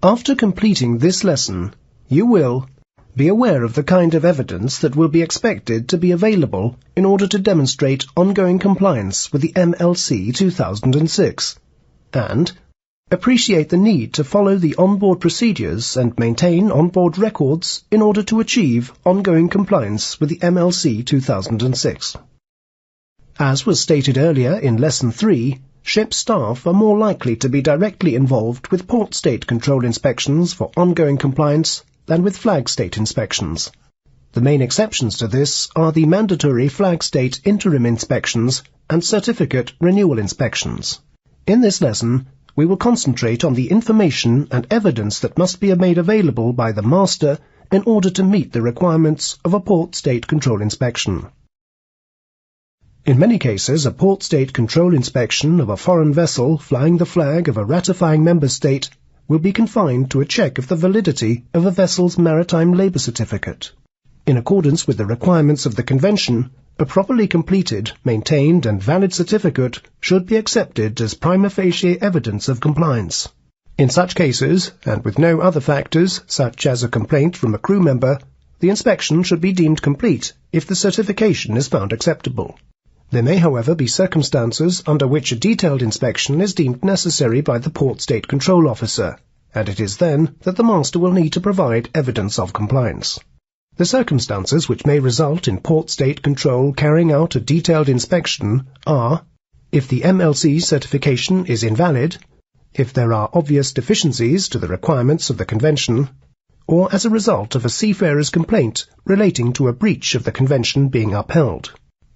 After completing this lesson, you will be aware of the kind of evidence that will be expected to be available in order to demonstrate ongoing compliance with the MLC 2006, and appreciate the need to follow the onboard procedures and maintain onboard records in order to achieve ongoing compliance with the MLC 2006. As was stated earlier in Lesson 3, ship staff are more likely to be directly involved with port state control inspections for ongoing compliance than with flag state inspections. The main exceptions to this are the mandatory flag state interim inspections and certificate renewal inspections. In this lesson, we will concentrate on the information and evidence that must be made available by the master in order to meet the requirements of a port state control inspection. In many cases, a port state control inspection of a foreign vessel flying the flag of a ratifying member state will be confined to a check of the validity of a vessel's Maritime Labour Certificate. In accordance with the requirements of the Convention, a properly completed, maintained and valid certificate should be accepted as prima facie evidence of compliance. In such cases, and with no other factors, such as a complaint from a crew member, the inspection should be deemed complete if the certification is found acceptable. There may, however, be circumstances under which a detailed inspection is deemed necessary by the Port State Control Officer, and it is then that the master will need to provide evidence of compliance. The circumstances which may result in Port State Control carrying out a detailed inspection are if the MLC certification is invalid, if there are obvious deficiencies to the requirements of the Convention, or as a result of a seafarer's complaint relating to a breach of the Convention being upheld.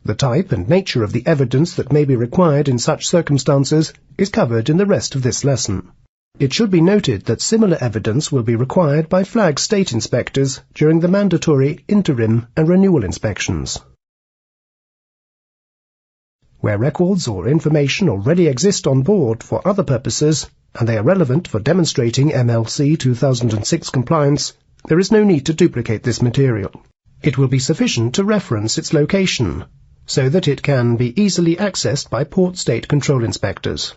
The type and nature of the evidence that may be required in such circumstances is covered in the rest of this lesson. It should be noted that similar evidence will be required by flag state inspectors during the mandatory interim and renewal inspections. Where records or information already exist on board for other purposes, and they are relevant for demonstrating MLC 2006 compliance, there is no need to duplicate this material. It will be sufficient to reference its location, so that it can be easily accessed by port state control inspectors.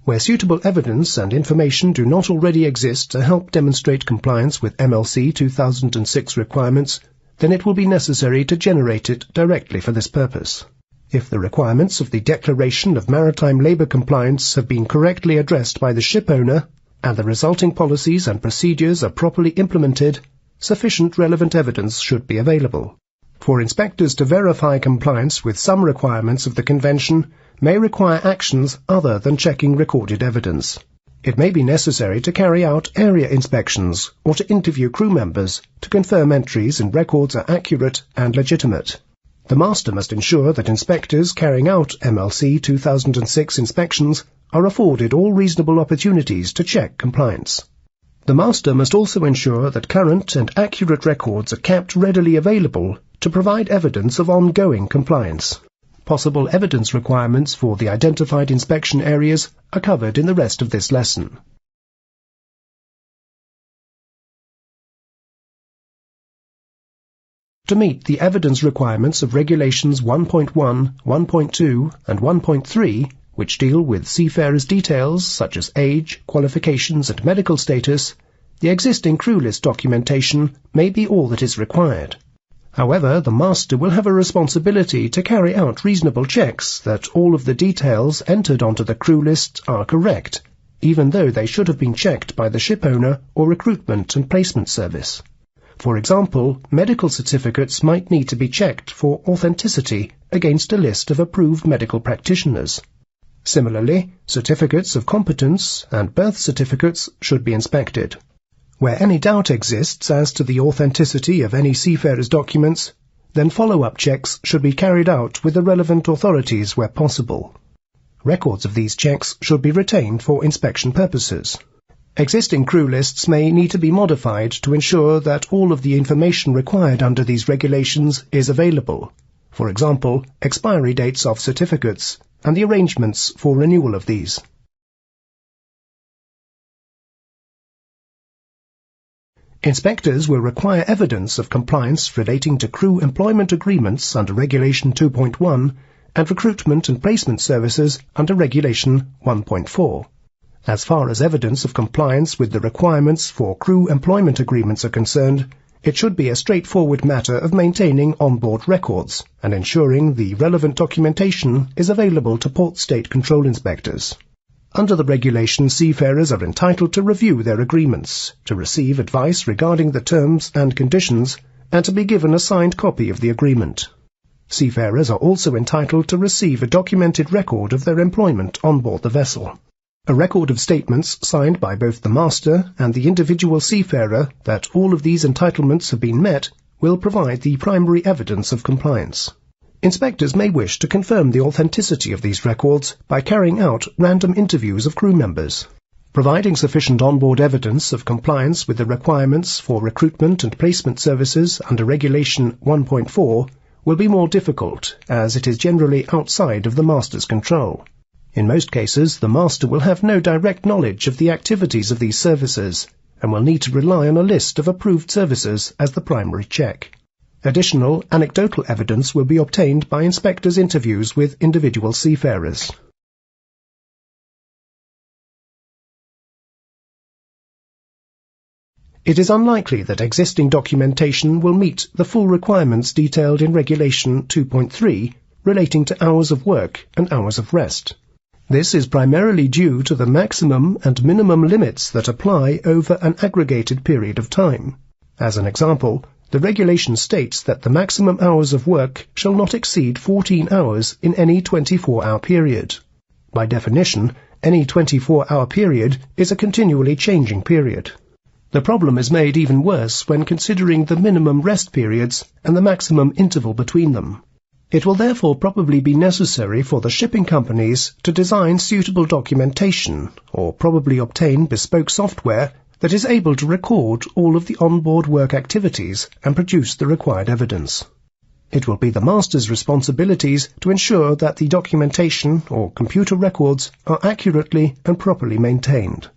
Where suitable evidence and information do not already exist to help demonstrate compliance with MLC 2006 requirements, then it will be necessary to generate it directly for this purpose. If the requirements of the Declaration of Maritime Labour Compliance have been correctly addressed by the ship owner, and the resulting policies and procedures are properly implemented, sufficient relevant evidence should be available. For inspectors to verify compliance with some requirements of the Convention may require actions other than checking recorded evidence. It may be necessary to carry out area inspections or to interview crew members to confirm entries and records are accurate and legitimate. The master must ensure that inspectors carrying out MLC 2006 inspections are afforded all reasonable opportunities to check compliance. The master must also ensure that current and accurate records are kept readily available to provide evidence of ongoing compliance. Possible evidence requirements for the identified inspection areas are covered in the rest of this lesson. To meet the evidence requirements of Regulations 1.1, 1.2 and 1.3, which deal with seafarers' details such as age, qualifications and medical status, the existing crew list documentation may be all that is required. However, the master will have a responsibility to carry out reasonable checks that all of the details entered onto the crew list are correct, even though they should have been checked by the ship owner or recruitment and placement service. For example, medical certificates might need to be checked for authenticity against a list of approved medical practitioners. Similarly, certificates of competence and birth certificates should be inspected. Where any doubt exists as to the authenticity of any seafarer's documents, then follow-up checks should be carried out with the relevant authorities where possible. Records of these checks should be retained for inspection purposes. Existing crew lists may need to be modified to ensure that all of the information required under these regulations is available. For example, expiry dates of certificates and the arrangements for renewal of these. Inspectors will require evidence of compliance relating to crew employment agreements under Regulation 2.1 and recruitment and placement services under Regulation 1.4. As far as evidence of compliance with the requirements for crew employment agreements are concerned, it should be a straightforward matter of maintaining onboard records and ensuring the relevant documentation is available to port state control inspectors. Under the regulation, seafarers are entitled to review their agreements, to receive advice regarding the terms and conditions, and to be given a signed copy of the agreement. Seafarers are also entitled to receive a documented record of their employment on board the vessel. A record of statements signed by both the master and the individual seafarer that all of these entitlements have been met will provide the primary evidence of compliance. Inspectors may wish to confirm the authenticity of these records by carrying out random interviews of crew members. Providing sufficient onboard evidence of compliance with the requirements for recruitment and placement services under Regulation 1.4 will be more difficult, as it is generally outside of the master's control. In most cases, the master will have no direct knowledge of the activities of these services and will need to rely on a list of approved services as the primary check. Additional anecdotal evidence will be obtained by inspectors' interviews with individual seafarers. It is unlikely that existing documentation will meet the full requirements detailed in Regulation 2.3 relating to hours of work and hours of rest. This is primarily due to the maximum and minimum limits that apply over an aggregated period of time. As an example, the regulation states that the maximum hours of work shall not exceed 14 hours in any 24-hour period. By definition, any 24-hour period is a continually changing period. The problem is made even worse when considering the minimum rest periods and the maximum interval between them. It will therefore probably be necessary for the shipping companies to design suitable documentation or probably obtain bespoke software that is able to record all of the onboard work activities and produce the required evidence. It will be the master's responsibilities to ensure that the documentation or computer records are accurately and properly maintained.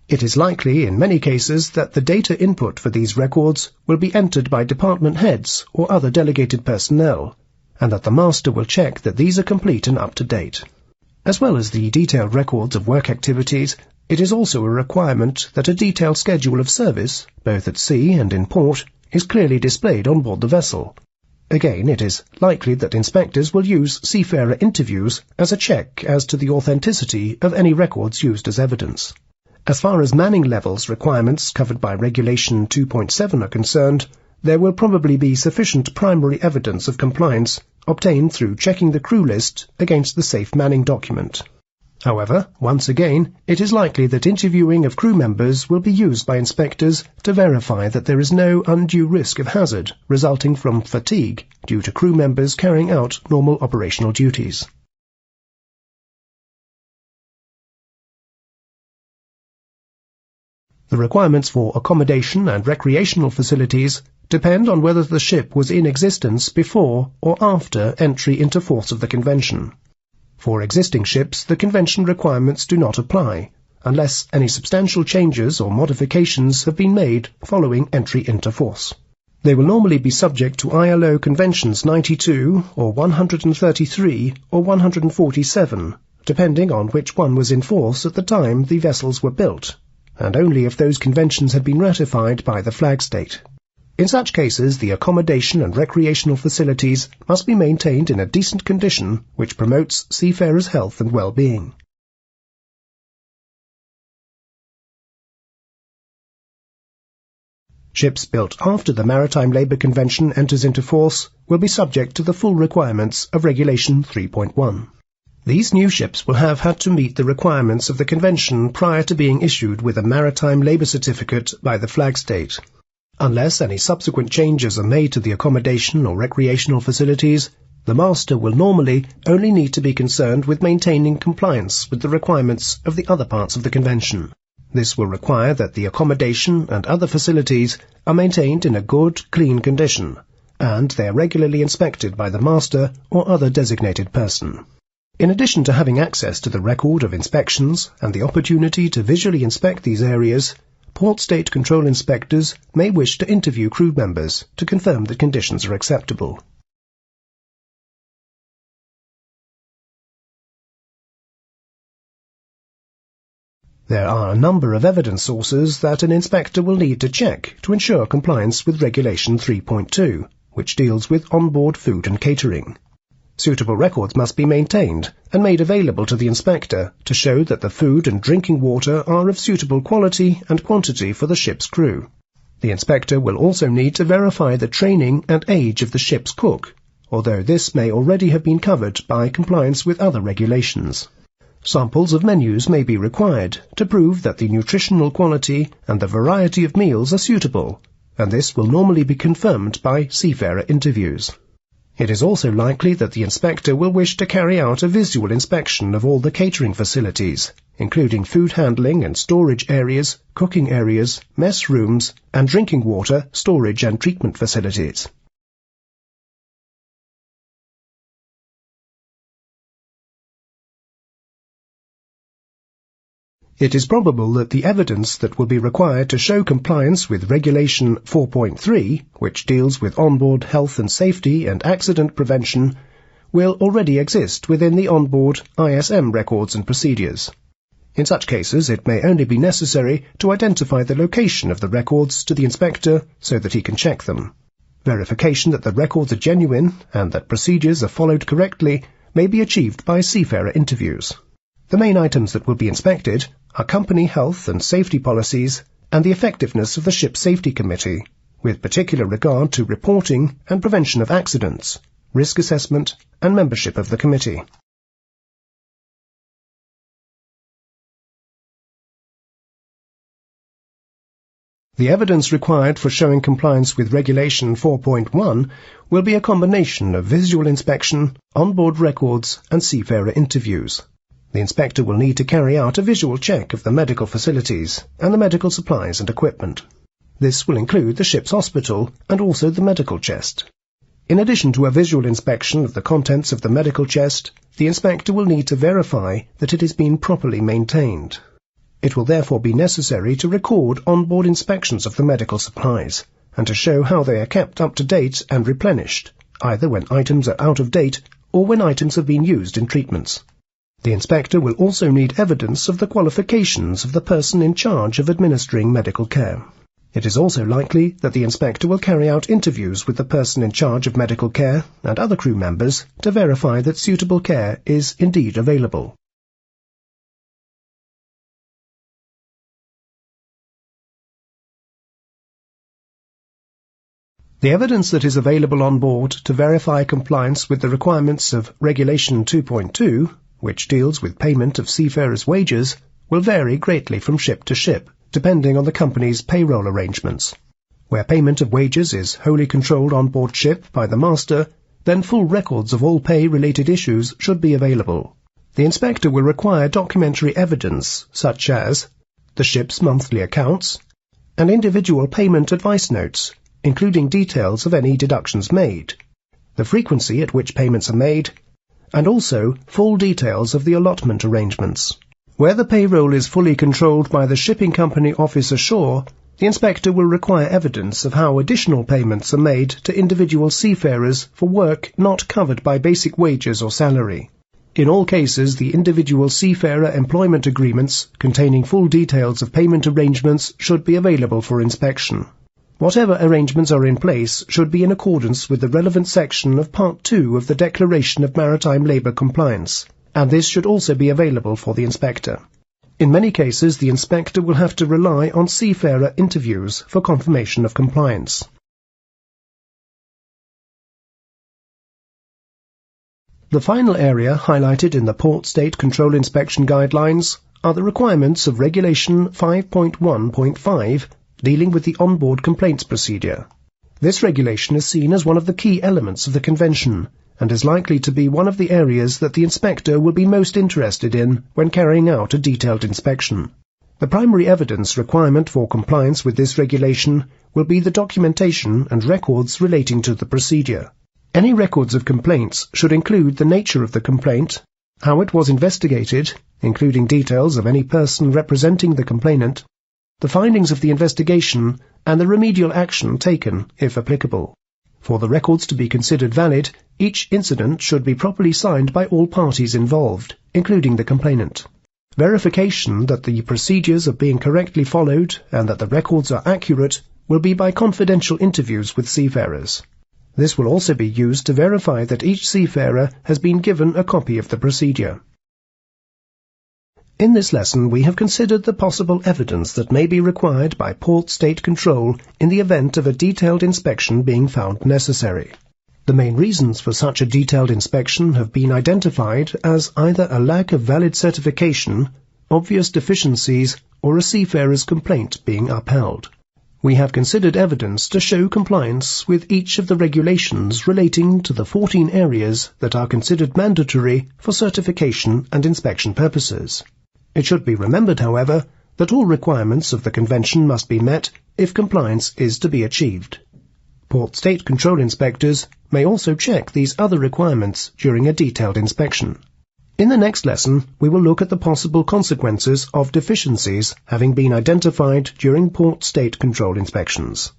It is likely in many cases that the data input for these records will be entered by department heads or other delegated personnel, and that the master will check that these are complete and up to date. As well as the detailed records of work activities, it is also a requirement that a detailed schedule of service, both at sea and in port, is clearly displayed on board the vessel. Again, it is likely that inspectors will use seafarer interviews as a check as to the authenticity of any records used as evidence. As far as manning levels requirements covered by Regulation 2.7 are concerned, there will probably be sufficient primary evidence of compliance obtained through checking the crew list against the safe manning document. However, once again, it is likely that interviewing of crew members will be used by inspectors to verify that there is no undue risk of hazard resulting from fatigue due to crew members carrying out normal operational duties. The requirements for accommodation and recreational facilities depend on whether the ship was in existence before or after entry into force of the Convention. For existing ships, the Convention requirements do not apply, unless any substantial changes or modifications have been made following entry into force. They will normally be subject to ILO Conventions 92 or 133 or 147, depending on which one was in force at the time the vessels were built, and only if those conventions had been ratified by the flag state. In such cases, the accommodation and recreational facilities must be maintained in a decent condition which promotes seafarers' health and well-being. Ships built after the Maritime Labour Convention enters into force will be subject to the full requirements of Regulation 3.1. These new ships will have had to meet the requirements of the Convention prior to being issued with a Maritime Labour Certificate by the flag state. Unless any subsequent changes are made to the accommodation or recreational facilities, the master will normally only need to be concerned with maintaining compliance with the requirements of the other parts of the Convention. This will require that the accommodation and other facilities are maintained in a good, clean condition, and they are regularly inspected by the master or other designated person. In addition to having access to the record of inspections and the opportunity to visually inspect these areas, Port State Control Inspectors may wish to interview crew members to confirm that conditions are acceptable. There are a number of evidence sources that an inspector will need to check to ensure compliance with Regulation 3.2, which deals with onboard food and catering. Suitable records must be maintained and made available to the inspector to show that the food and drinking water are of suitable quality and quantity for the ship's crew. The inspector will also need to verify the training and age of the ship's cook, although this may already have been covered by compliance with other regulations. Samples of menus may be required to prove that the nutritional quality and the variety of meals are suitable, and this will normally be confirmed by seafarer interviews. It is also likely that the inspector will wish to carry out a visual inspection of all the catering facilities, including food handling and storage areas, cooking areas, mess rooms, and drinking water storage and treatment facilities. It is probable that the evidence that will be required to show compliance with Regulation 4.3, which deals with onboard health and safety and accident prevention, will already exist within the onboard ISM records and procedures. In such cases, it may only be necessary to identify the location of the records to the inspector so that he can check them. Verification that the records are genuine and that procedures are followed correctly may be achieved by seafarer interviews. The main items that will be inspected are company health and safety policies and the effectiveness of the Ship Safety Committee, with particular regard to reporting and prevention of accidents, risk assessment, and membership of the committee. The evidence required for showing compliance with Regulation 4.1 will be a combination of visual inspection, onboard records, and seafarer interviews. The inspector will need to carry out a visual check of the medical facilities and the medical supplies and equipment. This will include the ship's hospital and also the medical chest. In addition to a visual inspection of the contents of the medical chest, the inspector will need to verify that it has been properly maintained. It will therefore be necessary to record onboard inspections of the medical supplies and to show how they are kept up to date and replenished, either when items are out of date or when items have been used in treatments. The inspector will also need evidence of the qualifications of the person in charge of administering medical care. It is also likely that the inspector will carry out interviews with the person in charge of medical care and other crew members to verify that suitable care is indeed available. The evidence that is available on board to verify compliance with the requirements of Regulation 2.2, which deals with payment of seafarers' wages, will vary greatly from ship to ship, depending on the company's payroll arrangements. Where payment of wages is wholly controlled on board ship by the master, then full records of all pay-related issues should be available. The inspector will require documentary evidence, such as the ship's monthly accounts and individual payment advice notes, including details of any deductions made, the frequency at which payments are made, and also full details of the allotment arrangements. Where the payroll is fully controlled by the shipping company office ashore, the inspector will require evidence of how additional payments are made to individual seafarers for work not covered by basic wages or salary. In all cases, the individual seafarer employment agreements containing full details of payment arrangements should be available for inspection. Whatever arrangements are in place should be in accordance with the relevant section of Part 2 of the Declaration of Maritime Labour Compliance, and this should also be available for the inspector. In many cases, the inspector will have to rely on seafarer interviews for confirmation of compliance. The final area highlighted in the Port State Control Inspection Guidelines are the requirements of Regulation 5.1.5 dealing with the onboard complaints procedure. This regulation is seen as one of the key elements of the Convention and is likely to be one of the areas that the inspector will be most interested in when carrying out a detailed inspection. The primary evidence requirement for compliance with this regulation will be the documentation and records relating to the procedure. Any records of complaints should include the nature of the complaint, how it was investigated, including details of any person representing the complainant, the findings of the investigation, and the remedial action taken, if applicable. For the records to be considered valid, each incident should be properly signed by all parties involved, including the complainant. Verification that the procedures are being correctly followed and that the records are accurate will be by confidential interviews with seafarers. This will also be used to verify that each seafarer has been given a copy of the procedure. In this lesson, we have considered the possible evidence that may be required by port state control in the event of a detailed inspection being found necessary. The main reasons for such a detailed inspection have been identified as either a lack of valid certification, obvious deficiencies, or a seafarer's complaint being upheld. We have considered evidence to show compliance with each of the regulations relating to the 14 areas that are considered mandatory for certification and inspection purposes. It should be remembered, however, that all requirements of the Convention must be met if compliance is to be achieved. Port State Control inspectors may also check these other requirements during a detailed inspection. In the next lesson, we will look at the possible consequences of deficiencies having been identified during Port State Control inspections.